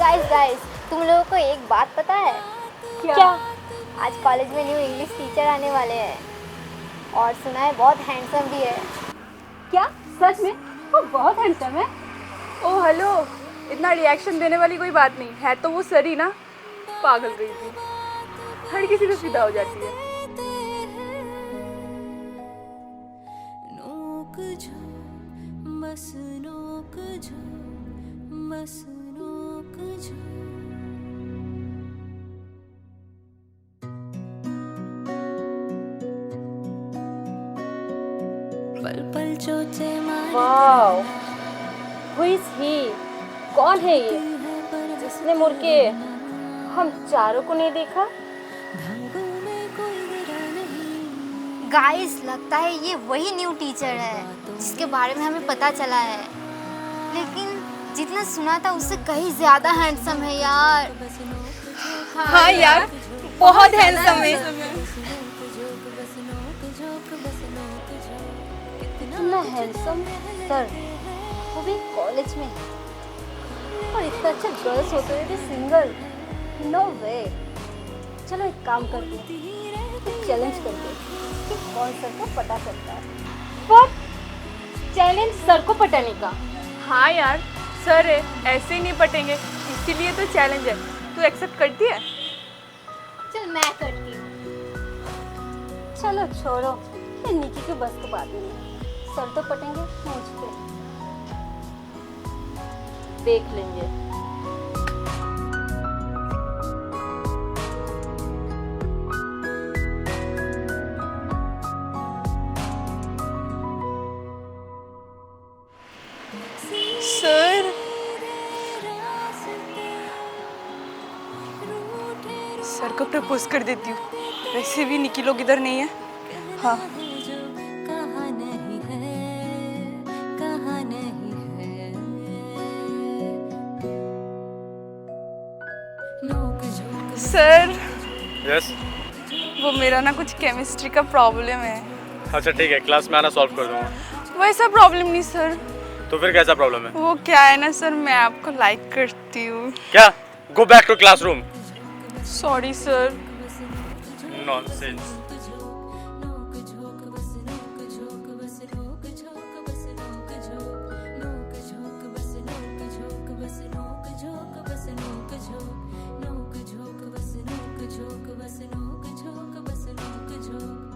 Guys तुम लोगों को एक बात पता है क्या? आज कॉलेज में न्यू इंग्लिश टीचर आने वाले हैं और सुना है बहुत हैंडसम भी है। क्या सच में? वो बहुत हैंडसम है। ओ हेलो, इतना रिएक्शन देने वाली कोई बात नहीं है। तो वो सरी ना, पागल गई थी, हर किसी पे फिदा हो जाती है। बस नोक जो, बस नोक जो। पल पल चोटे मारते वाओ, हु इज ही? कौन है ये जिसने मुड़ के हम चारों को नहीं देखा? धागों में कोई गिरा नहीं। गाइस लगता है ये वही न्यू टीचर है जिसके बारे में हमें पता चला है, लेकिन जितना सुना था उससे कहीं ज्यादा हैंडसम है यार। हाँ यार, बहुत हैंडसम है। इतना हैंडसम सर, वो भी कॉलेज में, और इतना अच्छा गर्ल्स होते हुए भी सिंगल। नो वे। चलो एक काम करते हैं, एक चैलेंज करते हैं कि कौन सर को पता चलता है। पर चैलेंज सर को पटाने का। हाँ यार, सर है, ऐसे ही नहीं पटेंगे, इसीलिए तो चैलेंज है। तू एक्सेप्ट करती है? चल मैं करती हूँ। चलो छोड़ो, ये निकी के बस की बात नहीं है। सर तो पटेंगे मुझ पे, देख लेंगे। सर, सर को प्रपोज कर देती हूँ। वैसे भी निकी लोग इधर नहीं है। हाँ, कहाँ नहीं है, कहाँ नहीं है। नोक झोंक सर यस। वो मेरा ना कुछ केमिस्ट्री का प्रॉब्लम है। अच्छा ठीक है, क्लास में आना सॉल्व कर दूंगा। वैसा प्रॉब्लम नहीं सर, तो फिर कैसा प्रॉब्लम है? वो क्या है ना सर, मैं आपको लाइक करती हूँ। क्या? Go back to classroom. Sorry sir. Nonsense. नोक झोंक बस नोक झोंक बस नोक झोंक बस नोक झोंक नोक झोंक बस नोक झोंक बस नोक झोंक बस नोक झोंक नोक झोंक बस नोक झोंक बस नोक झोंक बस नोक झोंक।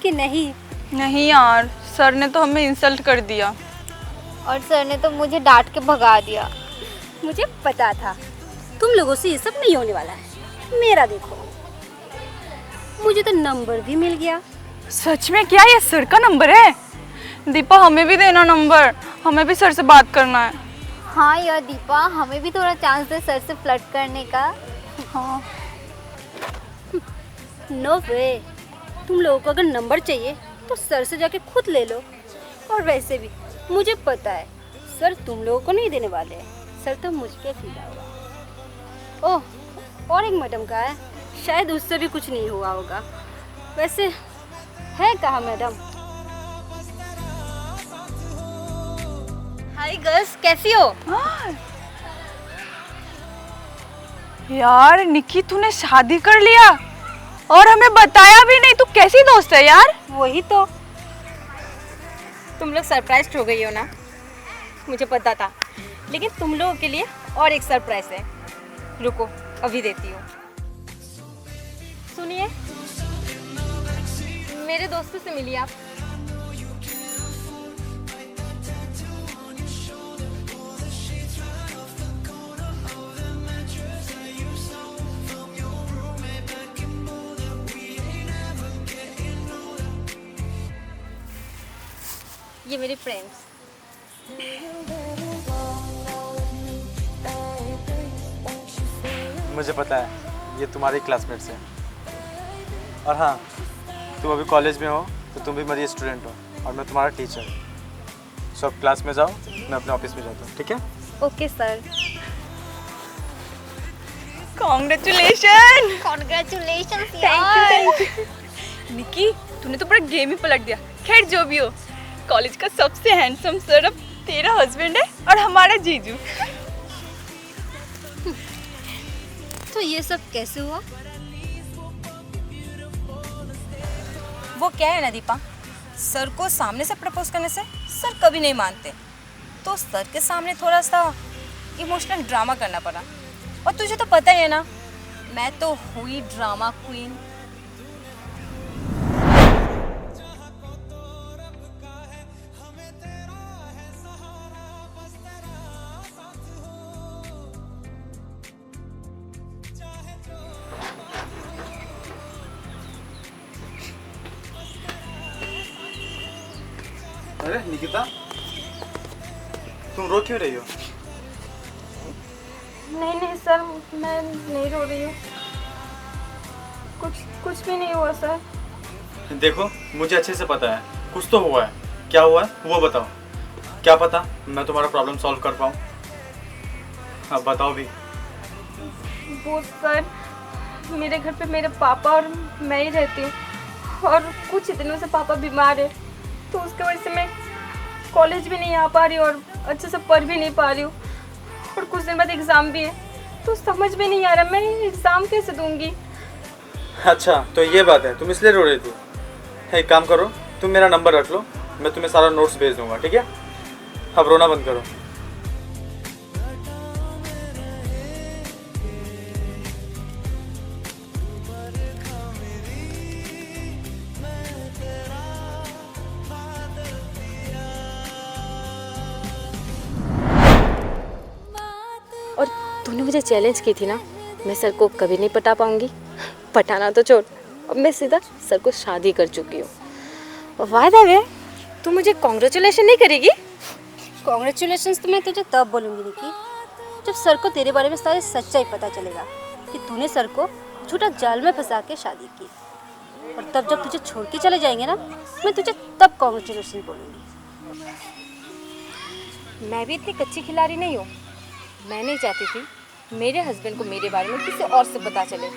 कि नहीं? नहीं यार, सर ने तो हमें इंसल्ट कर दिया। और सर ने तो मुझे डांट के भगा दिया। मुझे पता था तुम लोगों से ये सब नहीं होने वाला है। मेरा देखो, मुझे तो नंबर भी मिल गया। सच में क्या ये सर का नंबर है? दीपा हमें भी देना नंबर, हमें भी सर से बात करना है। हाँ यार दीपा, हमें भी थोड़ा चांस दे सर से फ्लर्ट करने का। हाँ नो वे, तुम लोगों को अगर नंबर चाहिए तो सर से जाके खुद ले लो। और वैसे भी मुझे पता है सर तुम लोगों को नहीं देने वाले हैं, सर तो मुझ पे फिदा हुआ। ओह, और एक मैडम का है, शायद उससे भी कुछ नहीं हुआ होगा। वैसे है कहाँ मैडम? हाय गर्ल्स, कैसी हो? यार निकी, तूने शादी कर लिया और हमें बताया भी नहीं। तू कैसी दोस्त है यार? वही तो, तुम लोग सरप्राइज हो गई हो ना, मुझे पता था। लेकिन तुम लोगों के लिए और एक सरप्राइज है, रुको अभी देती हूँ। सुनिए, मेरे दोस्तों से मिलिए आप। ये मेरे फ्रेंड्स। मुझे पता है ये तुम्हारी क्लासमेट्स हैं। और हाँ, तुम अभी कॉलेज में हो तो तुम भी मेरी स्टूडेंट हो और मैं तुम्हारा टीचर। सो अब क्लास में जाओ, मैं अपने ऑफिस में जाता हूँ, ठीक है? Okay sir. Congratulation. Congratulations thank यार। यू। निकी, तूने तो पूरा गेम ही पलट दिया। खैर जो भी हो, कॉलेज का सबसे हैंडसम सर अब तेरा हस्बैंड है और हमारा जीजू। तो ये सब कैसे हुआ? वो क्या है ना दीपा, सर को सामने से प्रपोज करने से सर कभी नहीं मानते, तो सर के सामने थोड़ा सा इमोशनल ड्रामा करना पड़ा। और तुझे तो पता ही है ना, मैं तो हुई ड्रामा क्वीन। अरे निकिता, तुम रो क्यों रही हो? नहीं सर, मैं नहीं रो रही हूँ। कुछ भी नहीं हुआ सर। देखो, मुझे अच्छे से पता है कुछ तो हुआ है। क्या हुआ है वो बताओ। क्या पता मैं तुम्हारा प्रॉब्लम सॉल्व कर पाऊँ। अब बताओ भी। वो सर, मेरे घर पे मेरे पापा और मैं ही रहती हूँ और कुछ दिनों से पापा बीमार है, तो उसकी वजह से मैं कॉलेज भी नहीं आ पा रही और अच्छे से पढ़ भी नहीं पा रही हूँ। और कुछ दिन बाद एग्ज़ाम भी है, तो समझ में नहीं आ रहा मैं एग्ज़ाम कैसे दूंगी। अच्छा, तो ये बात है, तुम इसलिए रो रही थी। एक काम करो, तुम मेरा नंबर रख लो, मैं तुम्हें सारा नोट्स भेज दूंगा, ठीक है? अब रोना बंद करो। और तूने मुझे चैलेंज की थी ना, मैं सर को कभी नहीं पटा पाऊंगी। पटाना तो छोड़, अब मैं सीधा सर को शादी कर चुकी हूँ। बाय द वे, तू मुझे कॉन्ग्रेचुलेशन नहीं करेगी? कॉन्ग्रेचुलेशंस तो मैं तुझे तब बोलूँगी निकी, जब सर को तेरे बारे में सारी सच्चाई पता चलेगा कि तूने सर को झूठा जाल में फंसा के शादी की। और तब जब तुझे छोड़ के चले जाएंगे ना, मैं तुझे तब कॉन्ग्रेचुलेशन बोलूँगी। मैं भी इतनी कच्ची खिलाड़ी नहीं हूँ। मैं नहीं चाहती थी मेरे हस्बैंड को मेरे बारे में किसी और से पता चले,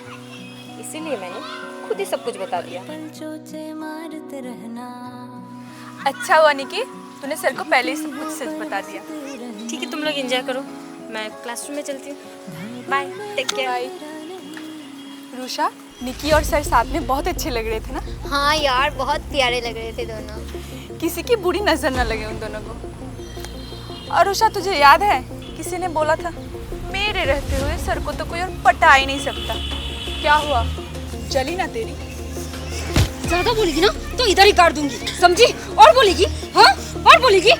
इसीलिए मैंने खुद ही सब कुछ बता दिया। अच्छा हुआ निकी, तूने सर को पहले ही सब कुछ सच बता दिया। ठीक है, तुम लोग एंजॉय करो, मैं क्लासरूम में चलती हूँ। Bye, take care. Bye. Rusha, Niki और सर साथ में बहुत अच्छे लग रहे थे ना? हाँ यार, बहुत प्यारे लग रहे थे दोनों। किसी की बुरी नजर न लगे उन दोनों को। और रूषा, तुझे याद है किसी ने बोला था मेरे रहते हुए सर को तो कोई और पटा ही नहीं सकता। क्या हुआ, चली ना तेरी? ज्यादा बोलेगी ना तो इधर ही काट दूंगी, समझी? और बोलेगी, हाँ और बोलेगी।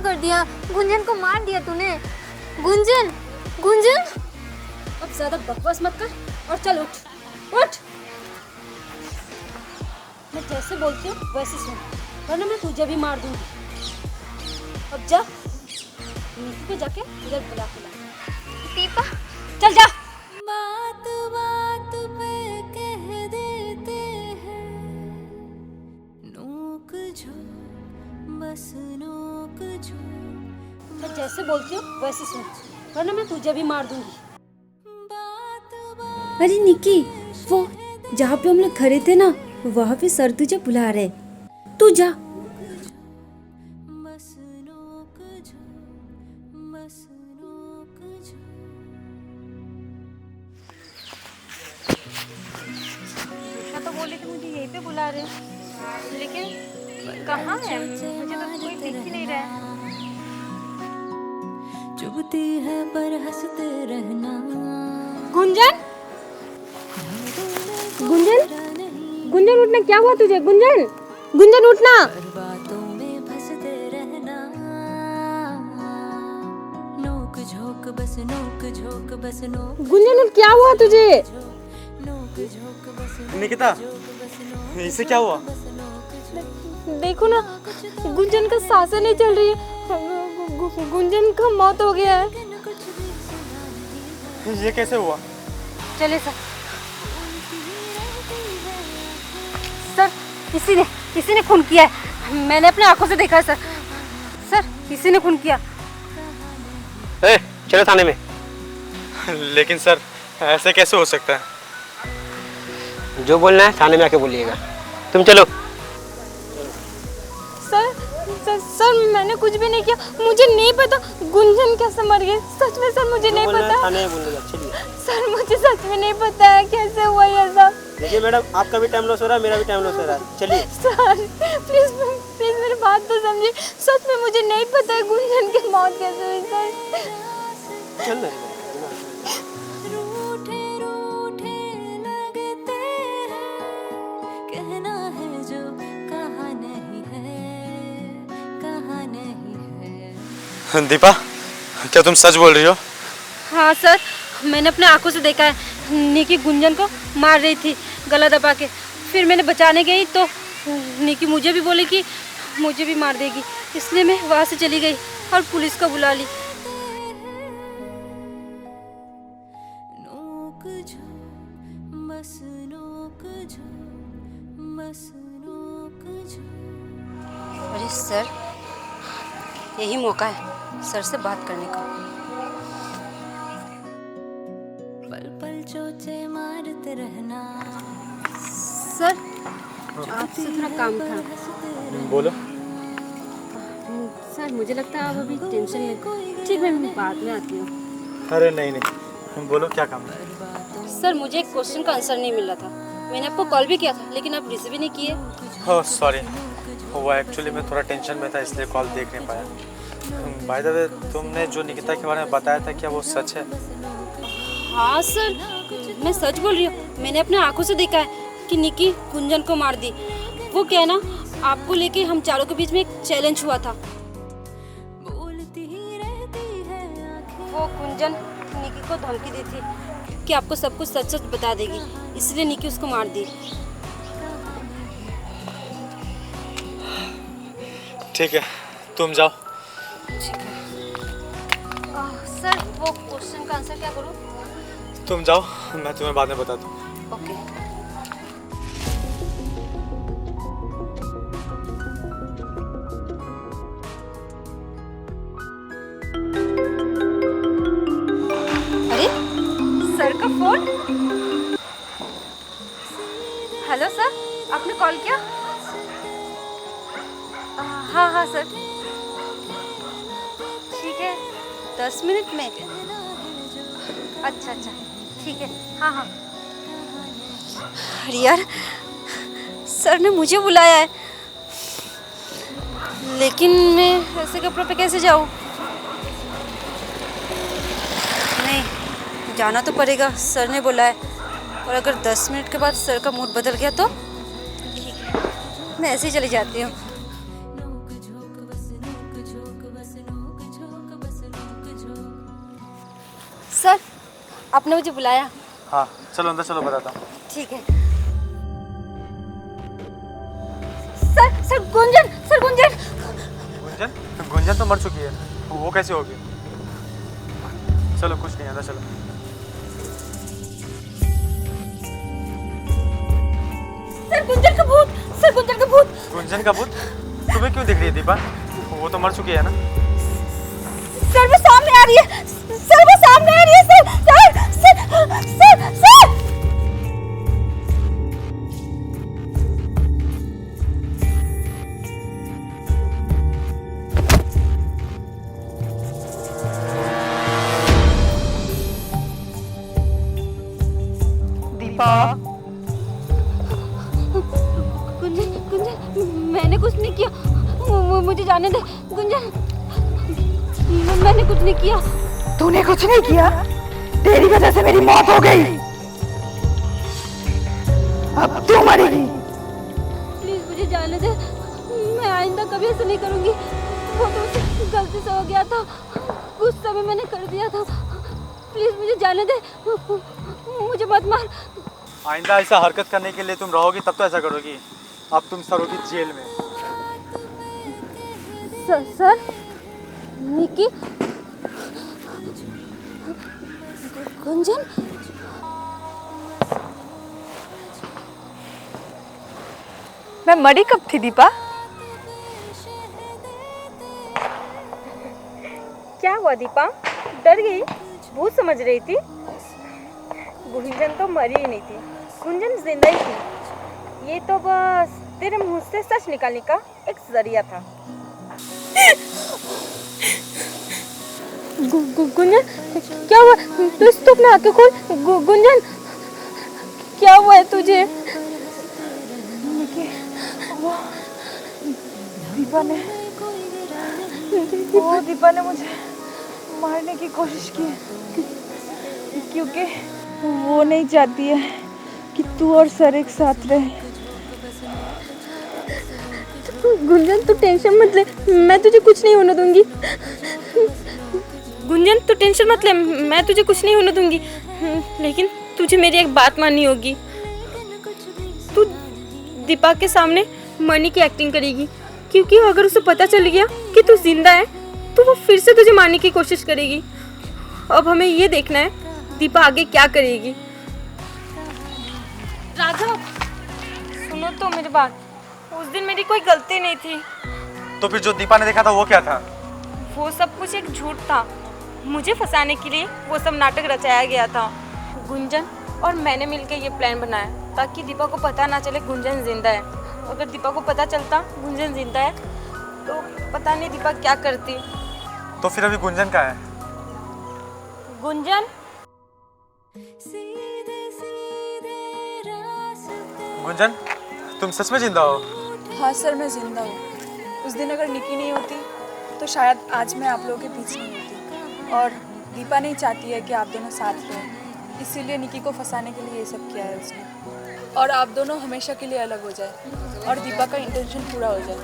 कर दिया? गुंजन को मार दिया तूने। गुंजन, गुंजन। अब ज्यादा बकवास मत कर और चल उठ उठ। मैं जैसे बोलती हूँ वैसे सुन, वरना मैं तुझे भी मार दूंगी। अब जा नीचे पे जाके इधर बुला के ला। दीपा, चल जा। बात बात पे कह देते हैं नोक झोंक, बस नोक झोंक। मैं जैसे बोलती हूँ वैसे सुन, वरना मैं तुझे भी मार दूंगी। अरे निकी, वो जहाँ पे हम लोग खड़े थे ना, वहाँ पे सर तुझे बुला रहे, तू जा। बस नोक झोंक, बस नोक झोंक। मैं तो बोली थी मुझे यहीं पे बुला रहे हैं, लेकिन कहाँ है? मुझे तो कोई दिख ही नहीं रहा है। चुभती है पर हंसते रहना। गुंजन, गुंजन, गुंजन उठना। क्या हुआ तुझे? गुंजन, गुंजन उठना। बातों में फंसते रहना। नोक झोंक बस नोक झोंक, बस नोक गुंजन उठ, क्या हुआ तुझे? नोक झोंक बस निकिता, इसे क्या हुआ? देखो ना, गुंजन का सांसें नहीं चल रही है। गुंजन का मौत हो गया है। ये कैसे हुआ? चले सर। सर, किसी ने खून किया है। मैंने अपने आंखों से देखा है सर। सर, किसी ने खून किया। चलो थाने में। लेकिन सर, ऐसे कैसे हो सकता है? जो बोलना है थाने में आके बोलिएगा। तुम चलो। सर, मैंने कुछ भी नहीं किया। मुझे नहीं पता गुंजन कैसे मर गई। सच में सर, मुझे नहीं पता। थाने में बोलिएगा। चलिए। सर, मुझे सच में नहीं पता है कैसे हुआ ये सब। देखिए मैडम, आपका भी टाइम लॉस हो रहा है, मेरा भी टाइम लॉस हो रहा है। चलिए। सर, प्लीज मेरी बात तो समझिए। सच में मुझे नहीं पता है गुंजन की मौत कैसे हुई सर। चल ना। रूठे रूठे लगते हैं, कहना है जो कहा नहीं है, कहा नहीं है। दीपा, क्या तुम सच बोल रही हो? हाँ सर, मैंने अपने आंखों से देखा है। निकी गुंजन को मार रही थी गला दबा के। फिर मैंने बचाने गई तो निकी मुझे भी बोली कि मुझे भी मार देगी, इसलिए मैं वहाँ से चली गई और पुलिस को बुला ली। नोक झोंक, बस नोक झोंक, बस नोक झोंक। अरे सर, यही मौका है सर से बात करने का। पल पल चोचे मारते रहना। सर, आपसे थोड़ा काम था। बोलो। सर, मुझे लगता है आप अभी टेंशन में। ठीक है, मैं बाद में आती हूँ। अरे नहीं, बोलो क्या काम है? सर, मुझे एक क्वेश्चन का आंसर नहीं मिल रहा था। मैंने आपको कॉल भी किया था, लेकिन आप रिसीव ही नहीं किए। ओह सॉरी, वो एक्चुअली मैं थोड़ा टेंशन में था, इसलिए कॉल देख नहीं पाया। बाय द वे, तुमने जो निकिता के बारे में बताया था, क्या वो सच है? हाँ सर, मैं सच बोल रही हूँ। मैंने अपने आंखों से देखा है कि निकी गुंजन को मार दी। वो क्या है ना, आपको लेके हम चारों के बीच में एक चैलेंज हुआ था। बोलती ही रहती है आँखें। वो गुंजन निकी को धमकी दी थी कि आपको सब कुछ सच सच बता देगी, इसलिए निकी उसको मार दी। ठीक है, तुम जाओ। सर, वो क्वेश्चन का आंसर क्या करूँ? तुम जाओ, मैं तुम्हें बाद में बताता हूँ। ओके। अरे, सर का फोन। हेलो सर, आपने कॉल किया? हाँ सर। ठीक है, 10 मिनट में। अच्छा, ठीक है। हाँ। अरे यार, सर ने मुझे बुलाया है, लेकिन मैं ऐसे कपड़ों पे कैसे जाऊँ? नहीं, जाना तो पड़ेगा, सर ने बोला है। और अगर 10 मिनट के बाद सर का मूड बदल गया तो ठीक है, मैं ऐसे ही चली जाती हूँ। नोक झोंक बस नोक झोंक, बस आपने मुझे बुलाया? हाँ चलो अंदर चलो, बताता हूँ। ठीक है। Sir Gunjan, sir Gunjan. गुंजन? गुंजन तो मर चुकी है, वो कैसे होगी? चलो कुछ नहीं, अंदर चलो। सर गुंजन का भूत, सर गुंजन का भूत। गुंजन का भूत? तुम्हें क्यों दिख रही है दीपा? वो तो मर चुकी है ना। सर वो सामने आ रही है, सर वो सामने आ रही है, सर। दीपा, गुंजन, मैंने कुछ नहीं किया, मुझे जाने दे। गुंजन, मैंने कुछ नहीं किया। तूने कुछ नहीं किया? तेरी वजह से मेरी मौत हो गई, अब तू मरेगी। प्लीज मुझे जाने दे, मैं आइंदा कभी ऐसा नहीं करूंगी। वो तो गलती से हो गया था, गुस्सा में मैंने कर दिया था। प्लीज मुझे जाने दे, मुझे मत मार। आइंदा ऐसा हरकत करने के लिए तुम रहोगी तब तो ऐसा करोगी। अब तुम सरोगी जेल में। सर निकी, गुंजन, मैं मरी कब थी दीपा? क्या हुआ दीपा, डर गई? भूत समझ रही थी? गुंजन तो मरी ही नहीं थी, गुंजन जिंदा ही थी। ये तो बस तेरे मुंह से सच निकालने का एक जरिया था। गुंजन क्या हुआ? तू अपना आंखें खोल। गुंजन क्या हुआ है तुझे? दीपा ने मुझे मारने की कोशिश की है, क्योंकि वो नहीं चाहती है कि तू और सर एक साथ रहे। गुंजन तू टेंशन मत ले, मैं तुझे कुछ नहीं होने दूंगी। गुंजन तू टेंशन मत ले, मैं तुझे कुछ नहीं होने दूंगी। लेकिन तुझे मेरी एक बात माननी होगी। तू दीपा के सामने मरने की एक्टिंग करेगी, क्योंकि अगर उसे पता चल गया कि तू जिंदा है तो वो फिर से तुझे मारने की कोशिश करेगी। अब हमें ये देखना है दीपा आगे क्या करेगी। राघव सुनो तो मेरी बात, उस दिन मेरी कोई गलती नहीं थी। तो फिर जो दीपा ने देखा था वो क्या था? वो सब कुछ एक झूठ था, मुझे फंसाने के लिए वो सब नाटक रचाया गया था। गुंजन और मैंने मिलकर ये प्लान बनाया ताकि दीपा को पता ना चले गुंजन जिंदा है। अगर दीपा को पता चलता गुंजन जिंदा है तो पता नहीं दीपा क्या करती। तो फिर अभी गुंजन कहाँ है? गुंजन गुंजन तुम सच में जिंदा हो? हाँ सर, मैं जिंदा हूँ। उस दिन अगर निकी नहीं होती तो शायद आज मैं आप लोगों के बीच नहीं होती। और दीपा नहीं चाहती है कि आप दोनों साथ रहें, इसीलिए निकी को फंसाने के लिए ये सब किया है उसने। और आप दोनों हमेशा के लिए अलग हो जाए और दीपा का इंटेंशन पूरा हो जाए।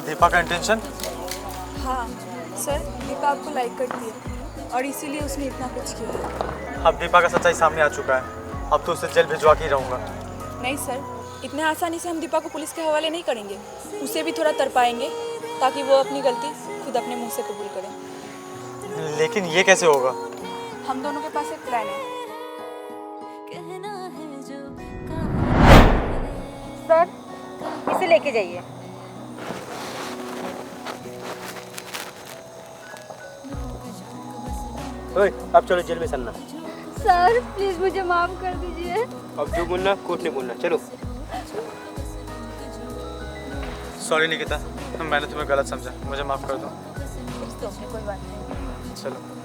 दीपा का इंटेंशन? हाँ सर, दीपा आपको लाइक करती है और इसीलिए उसने इतना कुछ किया है। अब दीपा का सच्चाई सामने आ चुका है, अब तो उसे जेल भिजवा के ही रहूँगा। नहीं सर, इतने आसानी से हम दीपा को पुलिस के हवाले नहीं करेंगे। उसे भी थोड़ा तरपाएंगे ताकि वो अपनी गलती खुद अपने मुंह से कबूल करे। लेकिन ये कैसे होगा? हम दोनों के पास एक प्लान है। सर इसे लेके जाइए। ओए, अब चलो जेल में चलना। सर प्लीज मुझे माफ कर दीजिए। अब जो बोलना कोर्ट ने बोलना, चलो। सॉरी निकिता, मैंने तुम्हें गलत समझा, मुझे माफ़ कर दो। कोई बात नहीं। चलो।